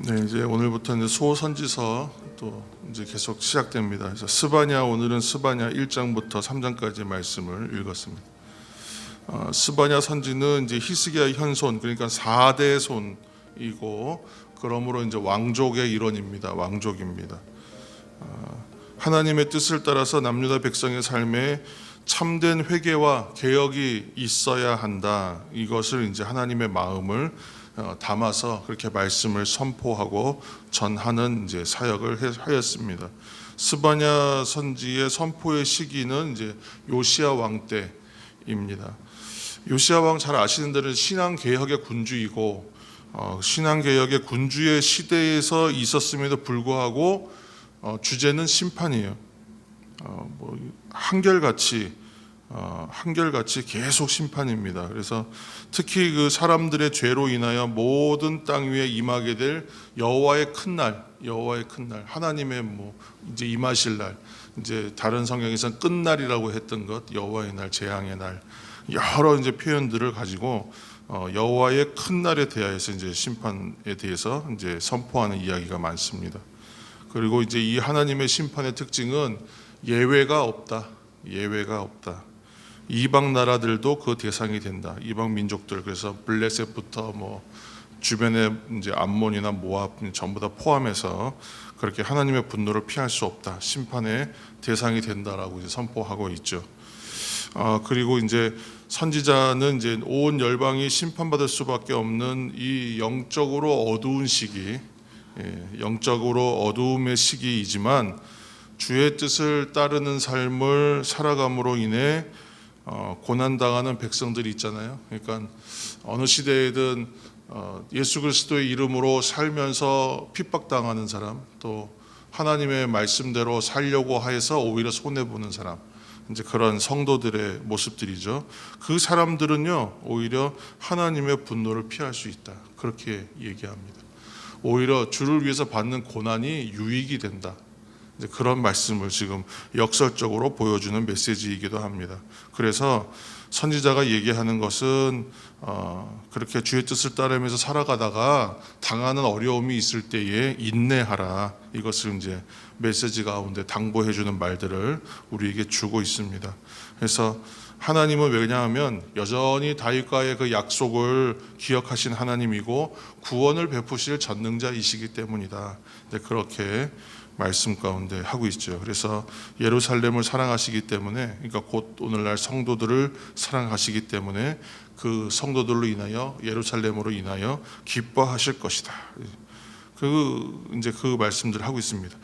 네, 이제 오늘부터 이제 소선지서 또 이제 계속 시작됩니다. 그래서 스바냐, 오늘은 스바냐 1장부터 3장까지 말씀을 읽었습니다. 스바냐 선지는 이제 히스기야 현손, 그러니까 4대 손이고, 그러므로 이제 왕족의 일원입니다. 왕족입니다. 하나님의 뜻을 따라서 남유다 백성의 삶에 참된 회개와 개혁이 있어야 한다. 이것을 이제 하나님의 마음을 담아서 그렇게 말씀을 선포하고 전하는 이제 사역을 하였습니다. 스바냐 선지의 선포의 시기는 이제 요시야 왕 때입니다. 요시야 왕 잘 아시는 대로 신앙 개혁의 군주이고, 신앙 개혁의 군주의 시대에서 있었음에도 불구하고 주제는 심판이에요. 한결같이 계속 심판입니다. 그래서 특히 그 사람들의 죄로 인하여 모든 땅 위에 임하게 될 여호와의 큰 날, 하나님의 이제 임하실 날, 이제 다른 성경에서는 끝날이라고 했던 것, 여호와의 날, 재앙의 날, 여러 이제 표현들을 가지고 여호와의 큰 날에 대하여서 이제 심판에 대해서 이제 선포하는 이야기가 많습니다. 그리고 이제 이 하나님의 심판의 특징은 예외가 없다. 이방 나라들도 그 대상이 된다. 이방 민족들, 그래서 블레셋부터 주변에 이제 암몬이나 모압 전부 다 포함해서 그렇게 하나님의 분노를 피할 수 없다. 심판의 대상이 된다라고 이제 선포하고 있죠. 그리고 이제 선지자는 이제 온 열방이 심판받을 수밖에 없는 이 영적으로 어두운 시기, 영적으로 어두움의 시기이지만 주의 뜻을 따르는 삶을 살아감으로 인해 고난당하는 백성들이 있잖아요. 그러니까 어느 시대에든 예수 그리스도의 이름으로 살면서 핍박당하는 사람, 또 하나님의 말씀대로 살려고 해서 오히려 손해보는 사람, 이제 그런 성도들의 모습들이죠. 그 사람들은요, 오히려 하나님의 분노를 피할 수 있다. 그렇게 얘기합니다. 오히려 주를 위해서 받는 고난이 유익이 된다. 이제 그런 말씀을 지금 역설적으로 보여주는 메시지이기도 합니다. 그래서 선지자가 얘기하는 것은 그렇게 주의 뜻을 따르면서 살아가다가 당하는 어려움이 있을 때에 인내하라. 이것을 이제 메시지 가운데 당부해주는 말들을 우리에게 주고 있습니다. 그래서 하나님은 왜냐하면 여전히 다윗과의 그 약속을 기억하신 하나님이고 구원을 베푸실 전능자이시기 때문이다. 그렇게 말씀 가운데 하고 있죠. 그래서 예루살렘을 사랑하시기 때문에, 그러니까 곧 오늘날 성도들을 사랑하시기 때문에 그 성도들로 인하여, 예루살렘으로 인하여 기뻐하실 것이다. 이제 그 말씀들을 하고 있습니다.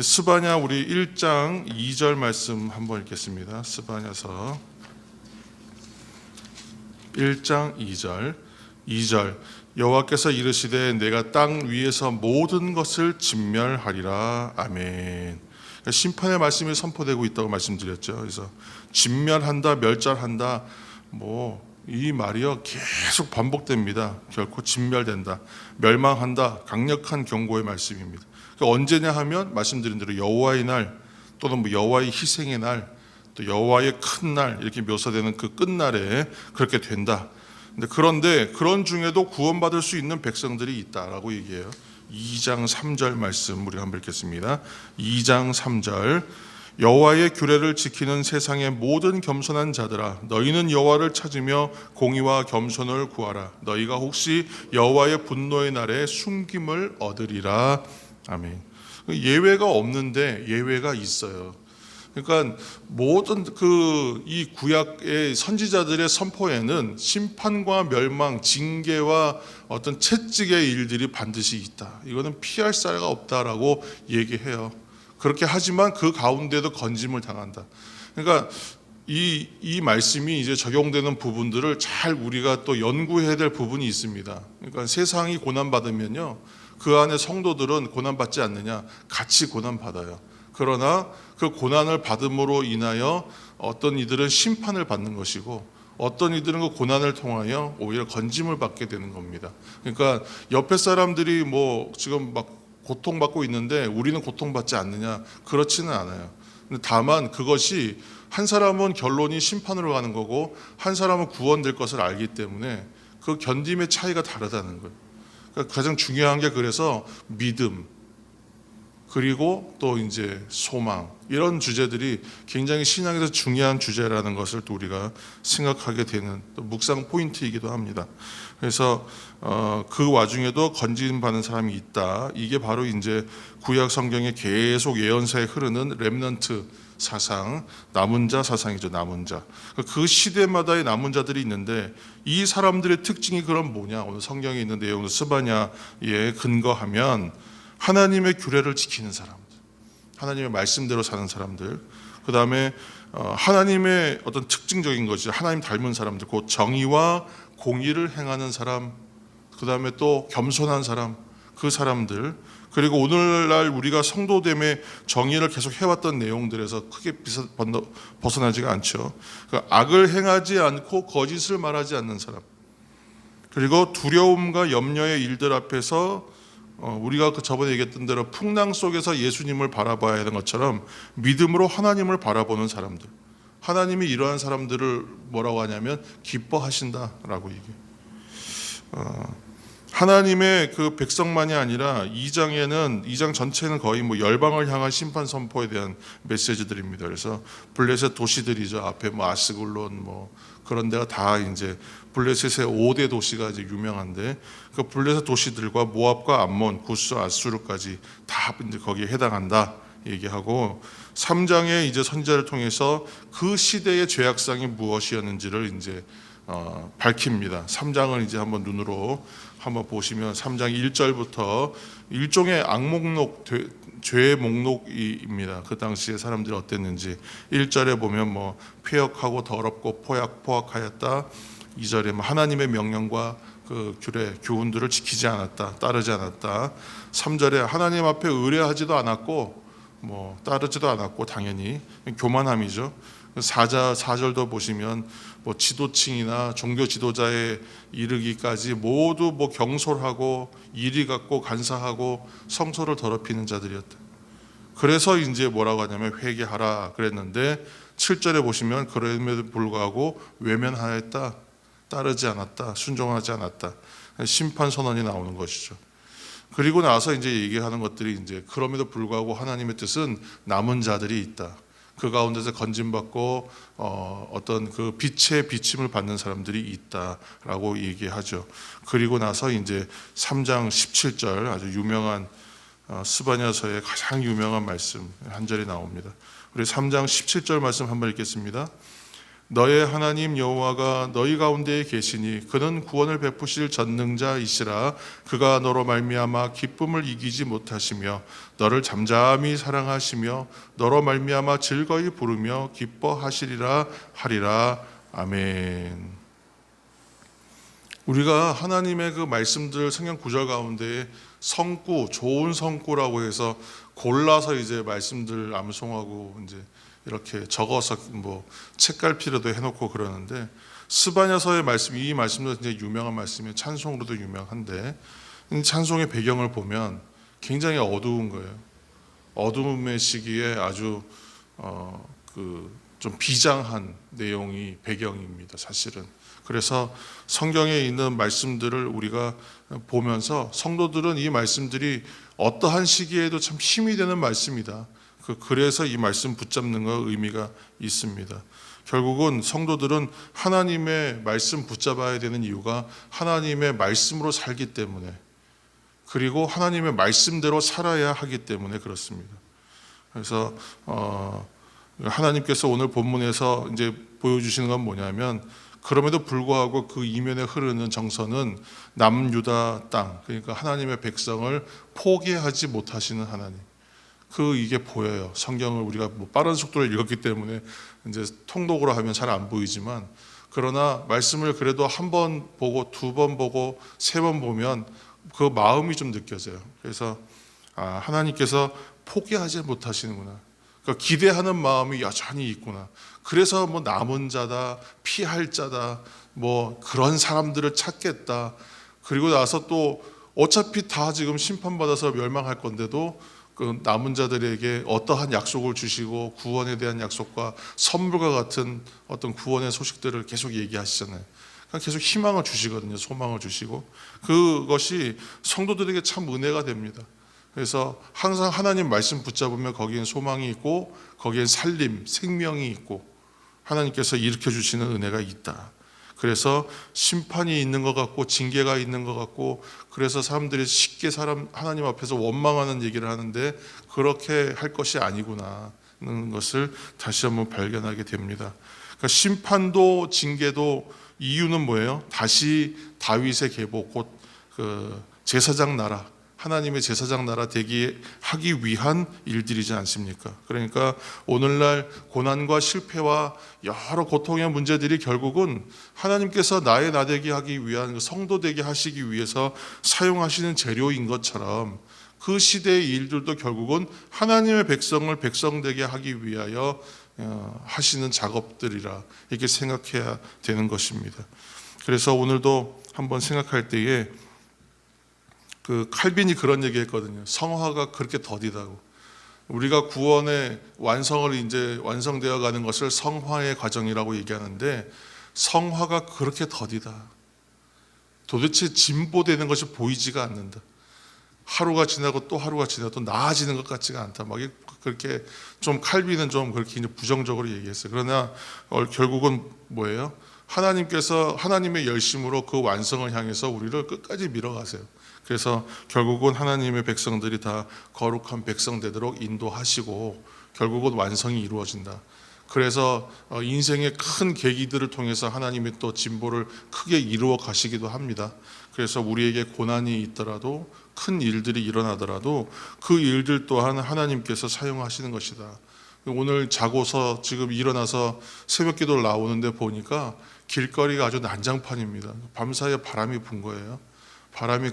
스바냐 우리 1장 2절 말씀 한번 읽겠습니다. 스바냐서 1장 2절 여호와께서 이르시되 내가 땅 위에서 모든 것을 진멸하리라. 아멘. 그러니까 심판의 말씀이 선포되고 있다고 말씀드렸죠. 그래서 진멸한다, 멸절한다, 이 말이요 계속 반복됩니다. 결코 진멸된다, 멸망한다, 강력한 경고의 말씀입니다. 그러니까 언제냐 하면 말씀드린 대로 여호와의 날, 또는 여호와의 희생의 날, 또 여호와의 큰 날, 이렇게 묘사되는 그 끝날에 그렇게 된다. 그런데 그런 중에도 구원받을 수 있는 백성들이 있다라고 얘기해요. 2장 3절 말씀 우리 한번 읽겠습니다. 2장 3절 여호와의 규례를 지키는 세상의 모든 겸손한 자들아, 너희는 여호와를 찾으며 공의와 겸손을 구하라. 너희가 혹시 여호와의 분노의 날에 숨김을 얻으리라. 아멘. 예외가 없는데 예외가 있어요. 그러니까 모든 이 구약의 선지자들의 선포에는 심판과 멸망, 징계와 어떤 채찍의 일들이 반드시 있다. 이거는 피할 사례가 없다라고 얘기해요. 그렇게 하지만 그 가운데도 건짐을 당한다. 그러니까 이 말씀이 이제 적용되는 부분들을 잘 우리가 또 연구해야 될 부분이 있습니다. 그러니까 세상이 고난받으면요, 그 안에 성도들은 고난받지 않느냐? 같이 고난받아요. 그러나 그 고난을 받음으로 인하여 어떤 이들은 심판을 받는 것이고, 어떤 이들은 그 고난을 통하여 오히려 건짐을 받게 되는 겁니다. 그러니까 옆에 사람들이 지금 막 고통받고 있는데 우리는 고통받지 않느냐? 그렇지는 않아요. 다만 그것이 한 사람은 결론이 심판으로 가는 거고 한 사람은 구원될 것을 알기 때문에 그 견딤의 차이가 다르다는 거예요. 그러니까 가장 중요한 게 그래서 믿음, 그리고 또 이제 소망, 이런 주제들이 굉장히 신앙에서 중요한 주제라는 것을 또 우리가 생각하게 되는 또 묵상 포인트이기도 합니다. 그래서 그 와중에도 건진 받는 사람이 있다. 이게 바로 이제 구약 성경에 계속 예언사에 흐르는 렘넌트 사상, 남은 자 사상이죠. 남은 자. 그 시대마다의 남은 자들이 있는데 이 사람들의 특징이 그럼 뭐냐? 오늘 성경에 있는 내용을 스바냐에 근거하면 하나님의 규례를 지키는 사람들, 하나님의 말씀대로 사는 사람들, 그 다음에 하나님의 어떤 특징적인 것이 하나님 닮은 사람들, 곧 정의와 공의를 행하는 사람, 그 다음에 또 겸손한 사람, 그 사람들, 그리고 오늘날 우리가 성도됨의 정의를 계속 해왔던 내용들에서 크게 벗어나지가 않죠. 그러니까 악을 행하지 않고 거짓을 말하지 않는 사람, 그리고 두려움과 염려의 일들 앞에서 우리가 저번에 얘기했던 대로 풍랑 속에서 예수님을 바라봐야 하는 것처럼 믿음으로 하나님을 바라보는 사람들, 하나님이 이러한 사람들을 뭐라고 하냐면 기뻐하신다라고 얘기해요. 하나님의 그 백성만이 아니라 2장 전체는 거의 뭐 열방을 향한 심판 선포에 대한 메시지들입니다. 그래서 블레셋 도시들이죠. 앞에 뭐 아스글론 뭐 그런 데가 다 이제 블레셋의 5대 도시가 이제 유명한데 그 블레셋 도시들과 모압과 암몬, 구스, 아수르까지 다 이제 거기에 해당한다 얘기하고 3장에 이제 선지자를 통해서 그 시대의 죄악상이 무엇이었는지를 이제 밝힙니다. 3장을 이제 한번 눈으로 한번 보시면 3장 1절부터 일종의 악목록, 죄의 목록입니다. 그 당시에 사람들이 어땠는지 1절에 보면 뭐 폐역하고 더럽고 포악하였다. 2절에 뭐 하나님의 명령과 그 규례, 교훈들을 지키지 않았다, 따르지 않았다. 3절에 하나님 앞에 의뢰하지도 않았고 뭐 따르지도 않았고 당연히 교만함이죠. 4절도 보시면 뭐 지도층이나 종교 지도자에 이르기까지 모두 뭐 경솔하고 이리 갖고 간사하고 성소를 더럽히는 자들이었다. 그래서 이제 뭐라고 하냐면 회개하라 그랬는데 7절에 보시면 그럼에도 불구하고 외면하였다, 따르지 않았다, 순종하지 않았다. 심판 선언이 나오는 것이죠. 그리고 나서 이제 얘기하는 것들이 이제 그럼에도 불구하고 하나님의 뜻은 남은 자들이 있다. 그 가운데서 건진받고 어떤 그 빛의 비침을 받는 사람들이 있다라고 얘기하죠. 그리고 나서 이제 3장 17절 아주 유명한 스바냐서의 가장 유명한 말씀 한 절이 나옵니다. 우리 3장 17절 말씀 한번 읽겠습니다. 너의 하나님 여호와가 너희 가운데에 계시니 그는 구원을 베푸실 전능자이시라. 그가 너로 말미암아 기쁨을 이기지 못하시며 너를 잠잠히 사랑하시며 너로 말미암아 즐거이 부르며 기뻐하시리라 하리라. 아멘. 우리가 하나님의 그 말씀들 성경 구절 가운데 성구, 좋은 성구라고 해서 골라서 이제 말씀들 암송하고 이제 이렇게 적어서 뭐 책갈피로도 해놓고 그러는데 스바냐서의 말씀, 이 말씀도 이제 유명한 말씀이에요. 찬송으로도 유명한데 찬송의 배경을 보면 굉장히 어두운 거예요. 어두움의 시기에 아주 좀 비장한 내용이 배경입니다. 사실은. 그래서 성경에 있는 말씀들을 우리가 보면서 성도들은 이 말씀들이 어떠한 시기에도 참 힘이 되는 말씀이다. 그래서 이 말씀 붙잡는 거 의미가 있습니다. 결국은 성도들은 하나님의 말씀 붙잡아야 되는 이유가 하나님의 말씀으로 살기 때문에, 그리고 하나님의 말씀대로 살아야 하기 때문에 그렇습니다. 그래서 하나님께서 오늘 본문에서 이제 보여주시는 건 뭐냐면, 그럼에도 불구하고 그 이면에 흐르는 정서는 남유다 땅, 그러니까 하나님의 백성을 포기하지 못하시는 하나님. 이게 보여요. 성경을 우리가 뭐 빠른 속도로 읽었기 때문에 이제 통독으로 하면 잘 안 보이지만, 그러나 말씀을 그래도 한 번 보고 두 번 보고 세 번 보면 그 마음이 좀 느껴져요. 그래서 하나님께서 포기하지 못하시는구나. 그러니까 기대하는 마음이 여전히 있구나. 그래서 뭐 남은 자다, 피할 자다, 뭐 그런 사람들을 찾겠다. 그리고 나서 또 어차피 다 지금 심판받아서 멸망할 건데도 그 남은 자들에게 어떠한 약속을 주시고 구원에 대한 약속과 선물과 같은 어떤 구원의 소식들을 계속 얘기하시잖아요. 계속 희망을 주시거든요. 소망을 주시고 그것이 성도들에게 참 은혜가 됩니다. 그래서 항상 하나님 말씀 붙잡으면 거기엔 소망이 있고 거기엔 살림, 생명이 있고 하나님께서 일으켜 주시는 은혜가 있다. 그래서 심판이 있는 것 같고 징계가 있는 것 같고 그래서 사람들이 쉽게 하나님 앞에서 원망하는 얘기를 하는데 그렇게 할 것이 아니구나는 것을 다시 한번 발견하게 됩니다. 그러니까 심판도 징계도 이유는 뭐예요? 다시 다윗의 계보 곧 그 제사장 나라 하나님의 제사장 나라 되게 하기 위한 일들이지 않습니까? 그러니까 오늘날 고난과 실패와 여러 고통의 문제들이 결국은 하나님께서 나의 나되게 하기 위한 성도 되게 하시기 위해서 사용하시는 재료인 것처럼 그 시대의 일들도 결국은 하나님의 백성을 백성되게 하기 위하여 하시는 작업들이라 이렇게 생각해야 되는 것입니다. 그래서 오늘도 한번 생각할 때에 그 칼빈이 그런 얘기했거든요. 성화가 그렇게 더디다고. 우리가 구원의 완성을 이제 완성되어 가는 것을 성화의 과정이라고 얘기하는데 성화가 그렇게 더디다. 도대체 진보되는 것이 보이지가 않는다. 하루가 지나고 또 하루가 지나도 나아지는 것 같지가 않다. 막 그렇게 좀 칼빈은 좀 그렇게 부정적으로 얘기했어요. 그러나 결국은 뭐예요? 하나님께서 하나님의 열심으로 그 완성을 향해서 우리를 끝까지 밀어가세요. 그래서 결국은 하나님의 백성들이 다 거룩한 백성 되도록 인도하시고 결국은 완성이 이루어진다. 그래서 인생의 큰 계기들을 통해서 하나님이 또 진보를 크게 이루어 가시기도 합니다. 그래서 우리에게 고난이 있더라도 큰 일들이 일어나더라도 그 일들 또한 하나님께서 사용하시는 것이다. 오늘 자고서 지금 일어나서 새벽 기도를 나오는데 보니까 길거리가 아주 난장판입니다. 밤사이에 바람이 분 거예요. 바람이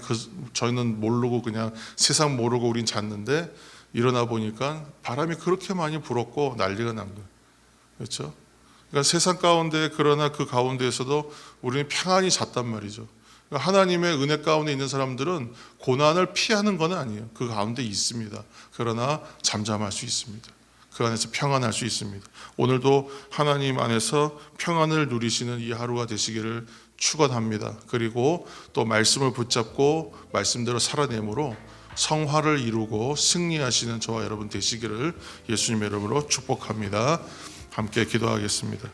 저희는 모르고 그냥 세상 모르고 우린 잤는데 일어나 보니까 바람이 그렇게 많이 불었고 난리가 난 거예요. 그렇죠? 그러니까 세상 가운데 그러나 그 가운데에서도 우리는 평안히 잤단 말이죠. 그러니까 하나님의 은혜 가운데 있는 사람들은 고난을 피하는 건 아니에요. 그 가운데 있습니다. 그러나 잠잠할 수 있습니다. 그 안에서 평안할 수 있습니다. 오늘도 하나님 안에서 평안을 누리시는 이 하루가 되시기를 축원합니다. 그리고 또 말씀을 붙잡고 말씀대로 살아내므로 성화를 이루고 승리하시는 저와 여러분 되시기를 예수님의 이름으로 축복합니다. 함께 기도하겠습니다.